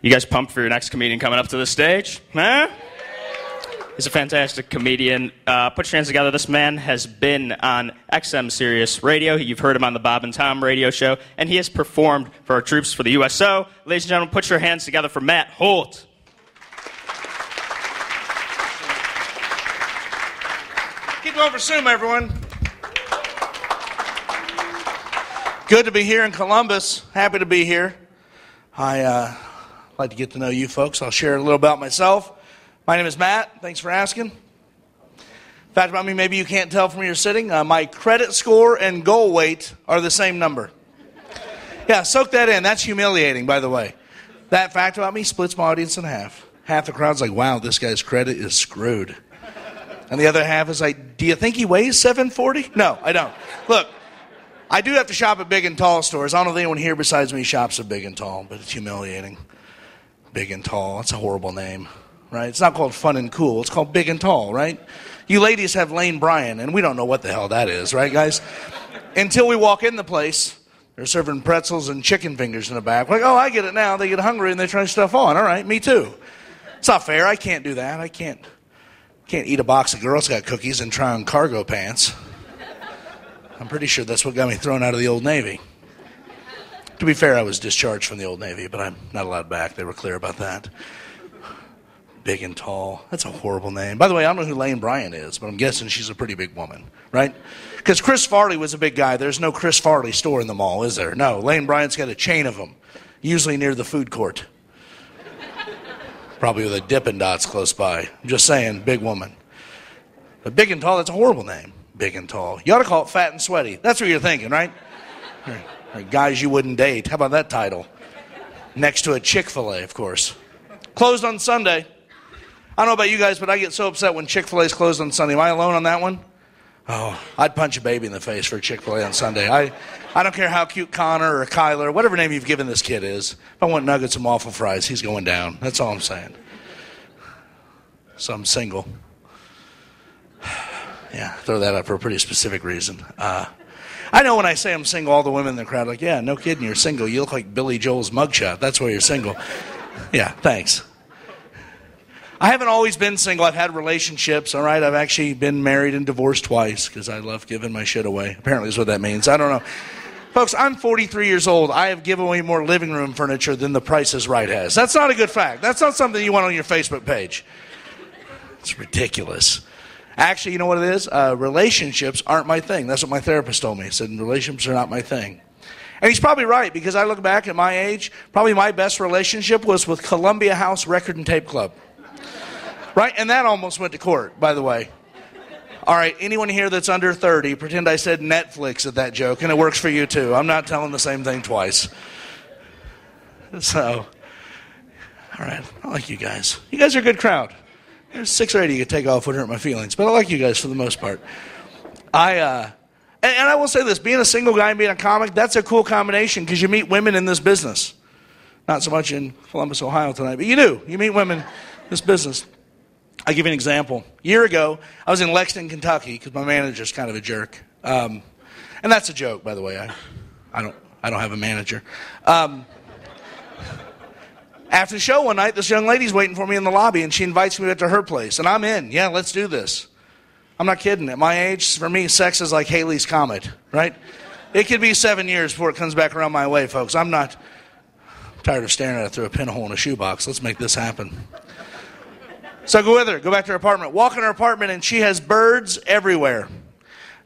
You guys pumped for your next comedian coming up to the stage? Huh? He's a fantastic comedian. Put your hands together. This man has been on XM Sirius Radio. You've heard him on the Bob and Tom radio show. And he has performed for our troops for the USO. Ladies and gentlemen, put your hands together for Matt Holt. Keep going for Zoom, everyone. Good to be here in Columbus. Happy to be here. I like to get to know you folks. I'll share a little about myself. My name is Matt. Thanks for asking. Fact about me, maybe you can't tell from where you're sitting. My credit score and goal weight are the same number. Yeah, soak that in. That's humiliating, by the way. That fact about me splits my audience in half. Half the crowd's like, wow, this guy's credit is screwed. And the other half is like, do you think he weighs 740? No, I don't. Look, I do have to shop at big and tall stores. I don't know if anyone here besides me shops at big and tall, but it's humiliating. Big and tall. That's a horrible name, right? It's not called fun and cool. It's called big and tall, right? You ladies have Lane Bryant, and we don't know what the hell that is, right, guys? Until we walk in the place, they're serving pretzels and chicken fingers in the back. We're like, oh, I get it now. They get hungry and they try stuff on. All right, me too. It's not fair. I can't do that. I can't eat a box of Girl Scout cookies and try on cargo pants. I'm pretty sure that's what got me thrown out of the Old Navy. To be fair, I was discharged from the Old Navy, but I'm not allowed back. They were clear about that. Big and tall. That's a horrible name. By the way, I don't know who Lane Bryant is, but I'm guessing she's a pretty big woman, right? Because Chris Farley was a big guy. There's no Chris Farley store in the mall, is there? No, Lane Bryant's got a chain of them, usually near the food court. Probably with a Dippin' Dots close by. I'm just saying, big woman. But big and tall, that's a horrible name. Big and tall. You ought to call it fat and sweaty. That's what you're thinking, right? Or guys you wouldn't date. How about that title? Next to a Chick-fil-A, of course. Closed on Sunday. I don't know about you guys, but I get so upset when Chick-fil-A is closed on Sunday. Am I alone on that one? Oh, I'd punch a baby in the face for Chick-fil-A on Sunday. I don't care how cute Connor or Kyler, whatever name you've given this kid is. If I want nuggets and waffle fries, he's going down. That's all I'm saying. So I'm single. Yeah, throw that up for a pretty specific reason. I know when I say I'm single, all the women in the crowd are like, yeah, no kidding, you're single. You look like Billy Joel's mugshot. That's why you're single. Yeah, thanks. I haven't always been single. I've had relationships, all right? I've actually been married and divorced twice because I love giving my shit away. Apparently is what that means. I don't know. Folks, I'm 43 years old. I have given away more living room furniture than The Price is Right has. That's not a good fact. That's not something you want on your Facebook page. It's ridiculous. Actually, you know what it is? Relationships aren't my thing. That's what my therapist told me. He said, relationships are not my thing. And he's probably right, because I look back at my age, probably my best relationship was with Columbia House Record and Tape Club. Right? And that almost went to court, by the way. All right, anyone here that's under 30, pretend I said Netflix at that joke, and it works for you too. I'm not telling the same thing twice. So, all right, I like you guys. You guys are a good crowd. There's 6 or 8 you could take off, wouldn't hurt my feelings. But I like you guys for the most part. And I will say this, being a single guy and being a comic, that's a cool combination because you meet women in this business. Not so much in Columbus, Ohio tonight, but you do. You meet women in this business. I'll give you an example. A year ago, I was in Lexington, Kentucky, because my manager's kind of a jerk. And that's a joke, by the way. I don't have a manager. After the show one night, this young lady's waiting for me in the lobby, and she invites me up to her place. And I'm in. Yeah, let's do this. I'm not kidding. At my age, for me, sex is like Halley's Comet, right? It could be 7 years before it comes back around my way, folks. I'm tired of staring at it through a pinhole in a shoebox. Let's make this happen. So I go with her, go back to her apartment, walk in her apartment, and she has birds everywhere.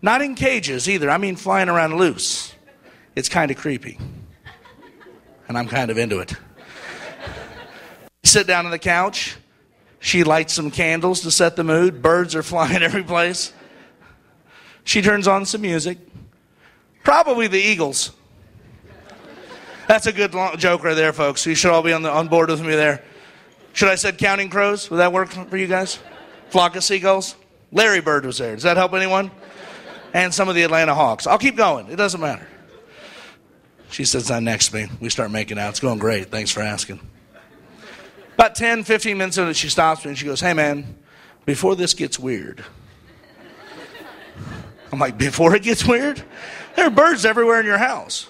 Not in cages either. I mean flying around loose. It's kind of creepy. And I'm kind of into it. Sit down on the couch. She lights some candles to set the mood. Birds are flying every place. She turns on some music. Probably the Eagles. That's a good joke right there, folks. You should all be on board with me there. Should I said Counting Crows? Would that work for you guys? Flock of Seagulls? Larry Bird was there. Does that help anyone? And some of the Atlanta Hawks. I'll keep going. It doesn't matter. She sits down next to me. We start making out. It's going great. Thanks for asking. About 10, 15 minutes into it, she stops me and she goes, hey, man, before this gets weird. I'm like, before it gets weird? There are birds everywhere in your house.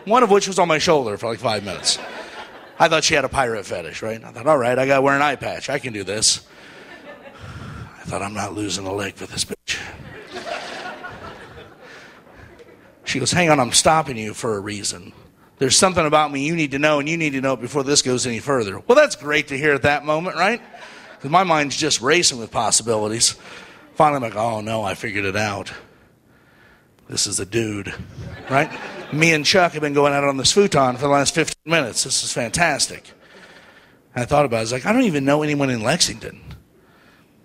One of which was on my shoulder for like 5 minutes. I thought she had a pirate fetish, right? I thought, all right, I got to wear an eye patch. I can do this. I thought, I'm not losing a leg for this bitch. She goes, hang on, I'm stopping you for a reason. There's something about me you need to know, and you need to know it before this goes any further. Well, that's great to hear at that moment, right? Because my mind's just racing with possibilities. Finally, I'm like, oh, no, I figured it out. This is a dude, right? Me and Chuck have been going out on this futon for the last 15 minutes. This is fantastic. And I thought about it. I was like, I don't even know anyone in Lexington.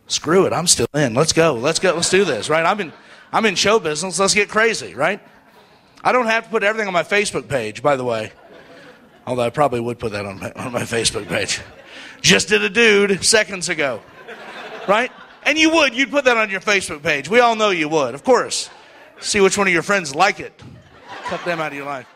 Screw it. I'm still in. Let's go. Let's do this, right? I'm in show business. Let's get crazy, right? I don't have to put everything on my Facebook page, by the way. Although I probably would put that on my Facebook page. Just did a dude seconds ago, right? And you'd put that on your Facebook page. We all know you would, of course. See which one of your friends like it. Cut them out of your life.